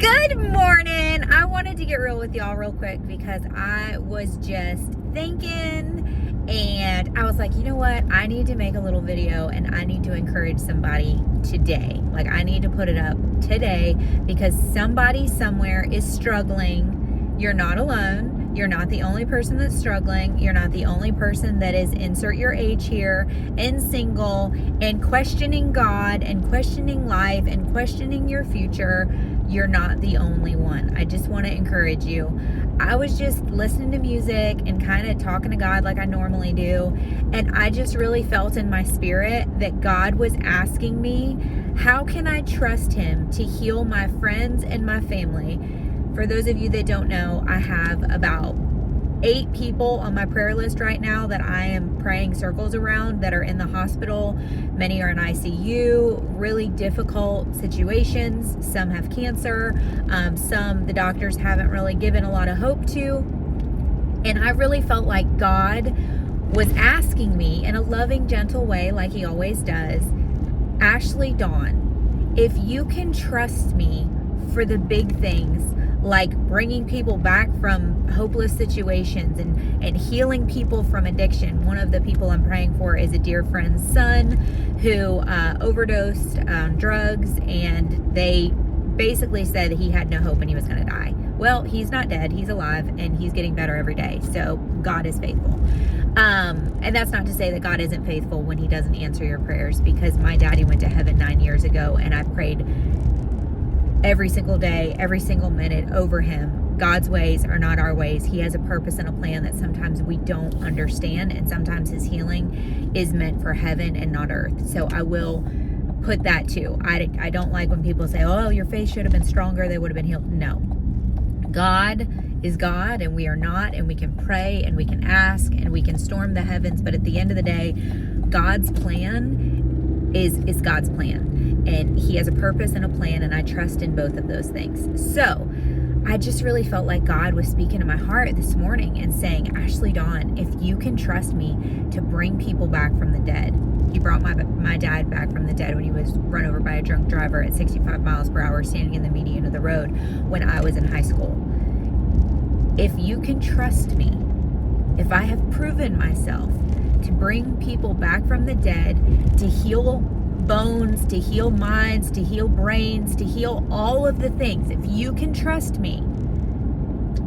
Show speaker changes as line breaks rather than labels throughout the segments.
Good morning. I wanted to get real with y'all real quick because I was just thinking and I was like, you know what? I need to make a little video and I need to encourage somebody today. Like, I need to put it up today because somebody somewhere is struggling. You're not alone. You're not the only person that's struggling. You're not the only person that is, insert your age here, and single and questioning God and questioning life and questioning your future. You're not the only one. I just want to encourage you. I was just listening to music and kind of talking to God like I normally do. And I just really felt in my spirit that God was asking me, how can I trust Him to heal my friends and my family? For those of you that don't know, I have about 8 people on my prayer list right now that I am praying circles around that are in the hospital. Many are in ICU, really difficult situations. Some have cancer. Some the doctors haven't really given a lot of hope to. And I really felt like God was asking me in a loving, gentle way, like He always does, Ashley Dawn, if you can trust me for the big things, like bringing people back from hopeless situations and healing people from addiction. One of the people I'm praying for is a dear friend's son who overdosed on drugs, and they basically said he had no hope and he was going to die. Well, he's not dead. He's alive and he's getting better every day. So God is faithful. And that's not to say that God isn't faithful when He doesn't answer your prayers, because my daddy went to heaven 9 years ago and I prayed every single day, every single minute over him. God's ways are not our ways. He has a purpose and a plan that sometimes we don't understand, and sometimes His healing is meant for heaven and not earth. So I will put that too. I don't like when people say, oh, your faith should have been stronger, they would have been healed. No. God is God and we are not, and we can pray and we can ask and we can storm the heavens, but at the end of the day, God's plan is God's plan. And He has a purpose and a plan, and I trust in both of those things. So I just really felt like God was speaking to my heart this morning and saying, Ashley Dawn, if you can trust me to bring people back from the dead. He brought my dad back from the dead when he was run over by a drunk driver at 65 miles per hour standing in the median of the road when I was in high school. If you can trust me, if I have proven myself to bring people back from the dead, to heal bones, to heal minds, to heal brains, to heal all of the things. If you can trust me,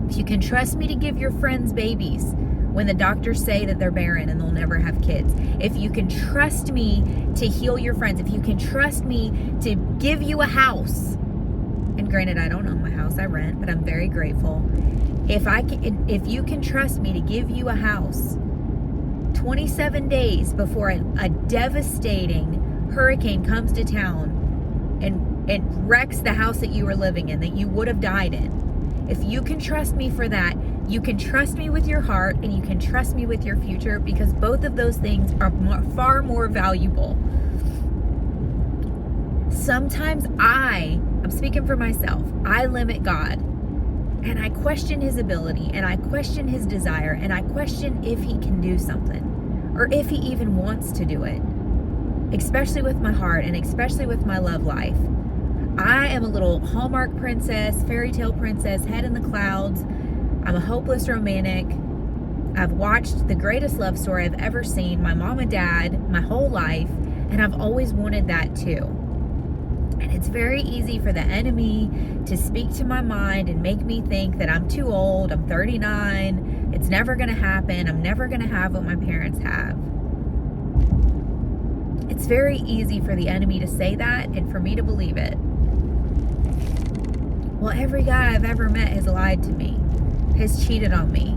if you can trust me to give your friends babies when the doctors say that they're barren and they'll never have kids, if you can trust me to heal your friends, if you can trust me to give you a house, and granted, I don't own my house, I rent, but I'm very grateful. If you can trust me to give you a house 27 days before a devastating hurricane comes to town and wrecks the house that you were living in, that you would have died in. If you can trust me for that, you can trust me with your heart and you can trust me with your future, because both of those things are far more valuable. Sometimes I'm speaking for myself, I limit God and I question His ability and I question His desire and I question if He can do something or if He even wants to do it. Especially with my heart and especially with my love life. I am a little Hallmark princess, fairy tale princess, head in the clouds. I'm a hopeless romantic. I've watched the greatest love story I've ever seen, my mom and dad, my whole life, and I've always wanted that too. And it's very easy for the enemy to speak to my mind and make me think that I'm too old, I'm 39, it's never gonna happen, I'm never gonna have what my parents have. It's very easy for the enemy to say that and for me to believe it. Well, every guy I've ever met has lied to me, has cheated on me,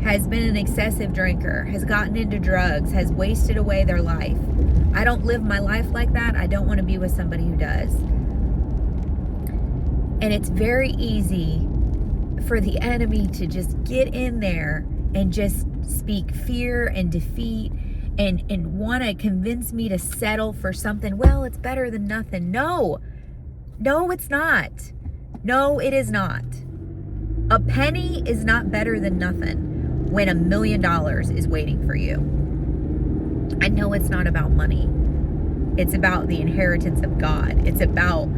has been an excessive drinker, has gotten into drugs, has wasted away their life. I don't live my life like that. I don't want to be with somebody who does. And it's very easy for the enemy to just get in there and just speak fear and defeat and want to convince me to settle for something. Well, it's better than nothing. No, it's not. No, it is not. A penny is not better than nothing when $1 million is waiting for you. I know it's not about money. It's about the inheritance of God. It's about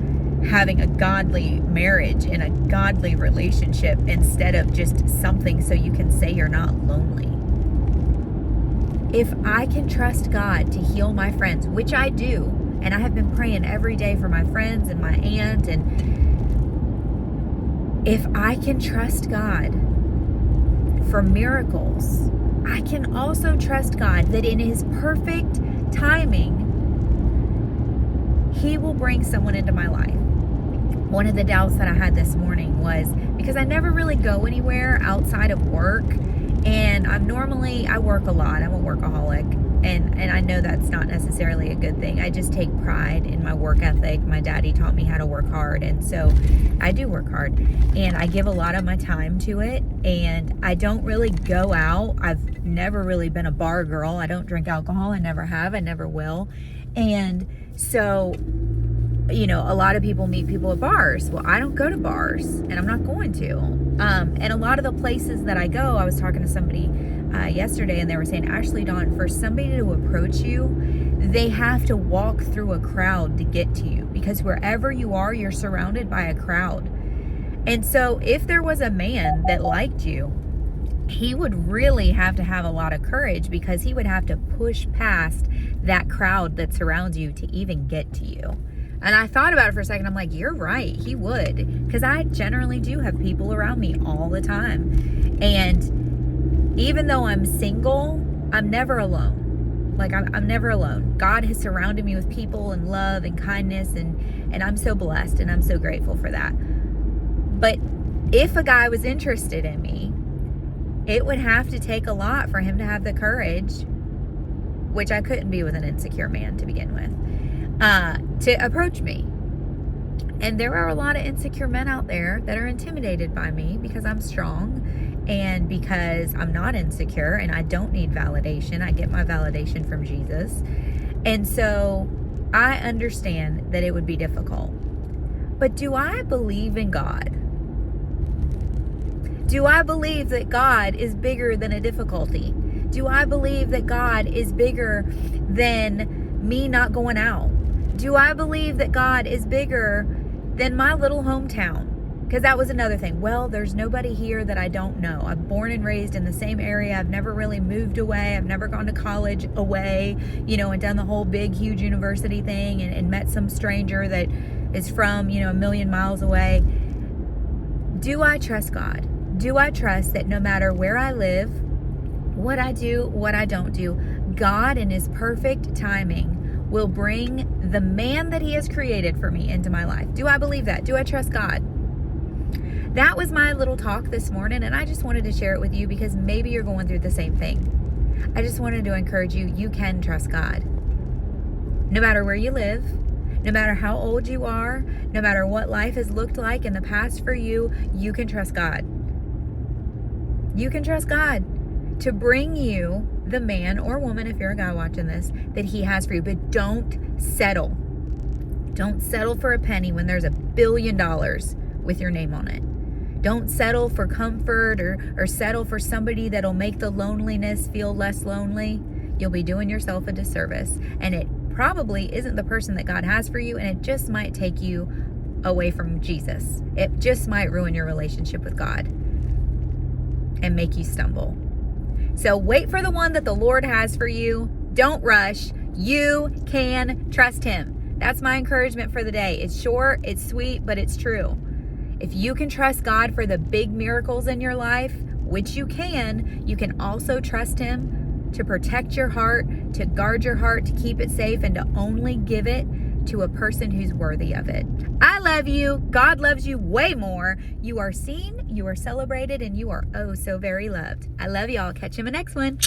having a godly marriage and a godly relationship instead of just something so you can say you're not lonely. If I can trust God to heal my friends, which I do, and I have been praying every day for my friends and my aunt, and if I can trust God for miracles, I can also trust God that in His perfect timing, He will bring someone into my life. One of the doubts that I had this morning was because I never really go anywhere outside of work, and I work a lot. I'm a workaholic, and I know that's not necessarily a good thing. I just take pride in my work ethic. My daddy taught me how to work hard, and so I do work hard, and I give a lot of my time to it, and I don't really go out. I've never really been a bar girl. I don't drink alcohol. I never have. I never will. And so, you know, a lot of people meet people at bars. Well, I don't go to bars, and I'm not going to. And a lot of the places that I go, I was talking to somebody yesterday, and they were saying, Ashley, Dawn, for somebody to approach you, they have to walk through a crowd to get to you, because wherever you are, you're surrounded by a crowd. And so if there was a man that liked you, he would really have to have a lot of courage, because he would have to push past that crowd that surrounds you to even get to you. And I thought about it for a second. I'm like, you're right. He would. Because I generally do have people around me all the time. And even though I'm single, I'm never alone. Like, I'm never alone. God has surrounded me with people and love and kindness. And I'm so blessed, and I'm so grateful for that. But if a guy was interested in me, it would have to take a lot for him to have the courage, which I couldn't be with an insecure man to begin with, to approach me. And there are a lot of insecure men out there that are intimidated by me because I'm strong and because I'm not insecure and I don't need validation. I get my validation from Jesus. And so I understand that it would be difficult. But do I believe in God? Do I believe that God is bigger than a difficulty? Do I believe that God is bigger than me not going out? Do I believe that God is bigger than my little hometown? Because that was another thing. Well, there's nobody here that I don't know. I'm born and raised in the same area. I've never really moved away. I've never gone to college away, you know, and done the whole big, huge university thing and met some stranger that is from, you know, a million miles away. Do I trust God? Do I trust that no matter where I live, what I do, what I don't do, God in His perfect timing will bring the man that He has created for me into my life? Do I believe that? Do I trust God? That was my little talk this morning, and I just wanted to share it with you because maybe you're going through the same thing. I just wanted to encourage you, you can trust God. No matter where you live, no matter how old you are, no matter what life has looked like in the past for you, you can trust God. You can trust God to bring you the man or woman, if you're a guy watching this, that He has for you. But don't settle. Don't settle for a penny when there's $1 billion with your name on it. Don't settle for comfort or settle for somebody that'll make the loneliness feel less lonely. You'll be doing yourself a disservice. And it probably isn't the person that God has for you, and it just might take you away from Jesus. It just might ruin your relationship with God and make you stumble. So wait for the one that the Lord has for you. Don't rush. You can trust Him. That's my encouragement for the day. It's short, it's sweet, but it's true. If you can trust God for the big miracles in your life, which you can also trust Him to protect your heart, to guard your heart, to keep it safe, and to only give it to a person who's worthy of it. I love you. God loves you way more. You are seen, you are celebrated, and you are oh so very loved. I love y'all. Catch you in the next one.